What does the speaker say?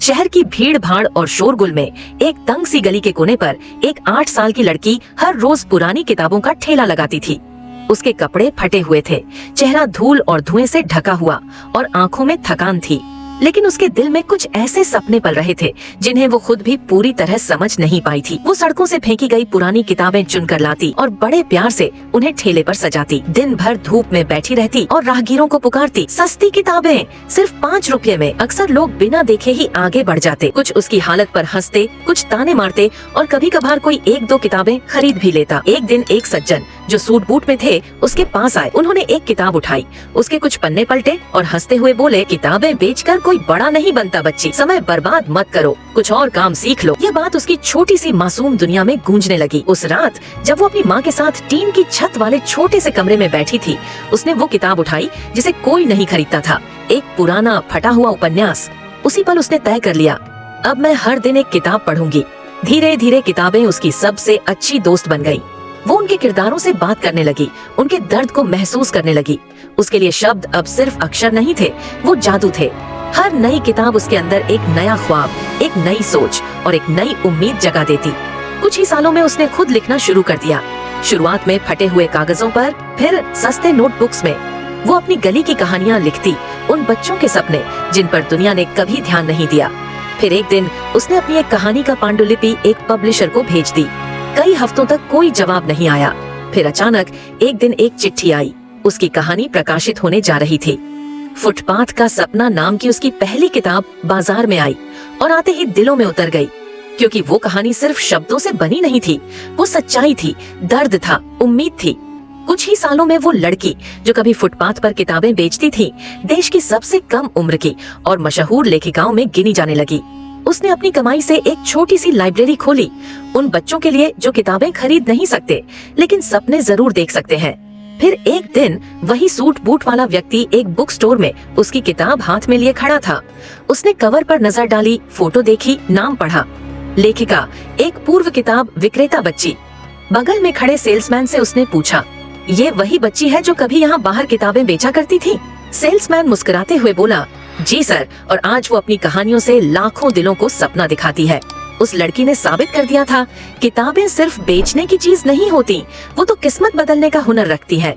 शहर की भीड़ भाड़ और शोरगुल में एक तंग सी गली के कोने पर एक 8 साल की लड़की हर रोज पुरानी किताबों का ठेला लगाती थी। उसके कपड़े फटे हुए थे, चेहरा धूल और धुएं से ढका हुआ और आंखों में थकान थी, लेकिन उसके दिल में कुछ ऐसे सपने पल रहे थे जिन्हें वो खुद भी पूरी तरह समझ नहीं पाई थी। वो सड़कों से फेंकी गई पुरानी किताबें चुनकर लाती और बड़े प्यार से उन्हें ठेले पर सजाती। दिन भर धूप में बैठी रहती और राहगीरों को पुकारती, सस्ती किताबें सिर्फ 5 रुपए में। अक्सर लोग बिना देखे ही आगे बढ़ जाते, कुछ उसकी हालत पर हंसते, कुछ ताने मारते और कभी कभार कोई 1-2 किताबें खरीद भी लेता। एक दिन एक सज्जन जो सूट बूट में थे उसके पास आए। उन्होंने एक किताब उठाई, उसके कुछ पन्ने पलटे और हंसते हुए बोले, किताबें बेचकर कोई बड़ा नहीं बनता बच्ची, समय बर्बाद मत करो, कुछ और काम सीख लो। ये बात उसकी छोटी सी मासूम दुनिया में गूंजने लगी। उस रात जब वो अपनी माँ के साथ टीन की छत वाले छोटे से कमरे में बैठी थी, उसने वो किताब उठाई जिसे कोई नहीं खरीदता था, एक पुराना फटा हुआ उपन्यास। उसी पल उसने तय कर लिया, अब मैं हर दिन एक किताब पढ़ूंगी। धीरे धीरे किताबें उसकी सबसे अच्छी दोस्त बन गयी। वो उनके किरदारों से बात करने लगी, उनके दर्द को महसूस करने लगी। उसके लिए शब्द अब सिर्फ अक्षर नहीं थे, वो जादू थे। हर नई किताब उसके अंदर एक नया ख्वाब, एक नई सोच और एक नई उम्मीद जगा देती। कुछ ही सालों में उसने खुद लिखना शुरू कर दिया। शुरुआत में फटे हुए कागजों पर, फिर सस्ते नोटबुक्स में। वो अपनी गली की कहानियाँ लिखती, उन बच्चों के सपने जिन पर दुनिया ने कभी ध्यान नहीं दिया। फिर एक दिन उसने अपनी एक कहानी का पांडुलिपि एक पब्लिशर को भेज दी। कई हफ्तों तक कोई जवाब नहीं आया। फिर अचानक एक दिन एक चिट्ठी आई। उसकी कहानी प्रकाशित होने जा रही थी। फुटपाथ का सपना नाम की उसकी पहली किताब बाजार में आई और आते ही दिलों में उतर गई, क्योंकि वो कहानी सिर्फ शब्दों से बनी नहीं थी, वो सच्चाई थी, दर्द था, उम्मीद थी। कुछ ही सालों में वो लड़की जो कभी फुटपाथ पर किताबें बेचती थी, देश की सबसे कम उम्र की और मशहूर लेखिकाओं में गिनी जाने लगी। उसने अपनी कमाई से एक छोटी सी लाइब्रेरी खोली, उन बच्चों के लिए जो किताबें खरीद नहीं सकते लेकिन सपने जरूर देख सकते हैं। फिर एक दिन वही सूट बूट वाला व्यक्ति एक बुक स्टोर में उसकी किताब हाथ में लिए खड़ा था। उसने कवर पर नजर डाली, फोटो देखी, नाम पढ़ा, लेखिका एक पूर्व किताब विक्रेता बच्ची। बगल में खड़े सेल्समैन से उसने पूछा, ये वही बच्ची है जो कभी यहाँ बाहर किताबें बेचा करती थी? सेल्समैन मुस्कुराते हुए बोला, जी सर, और आज वो अपनी कहानियों से लाखों दिलों को सपना दिखाती है। उस लड़की ने साबित कर दिया था, किताबें सिर्फ बेचने की चीज नहीं होती, वो तो किस्मत बदलने का हुनर रखती है।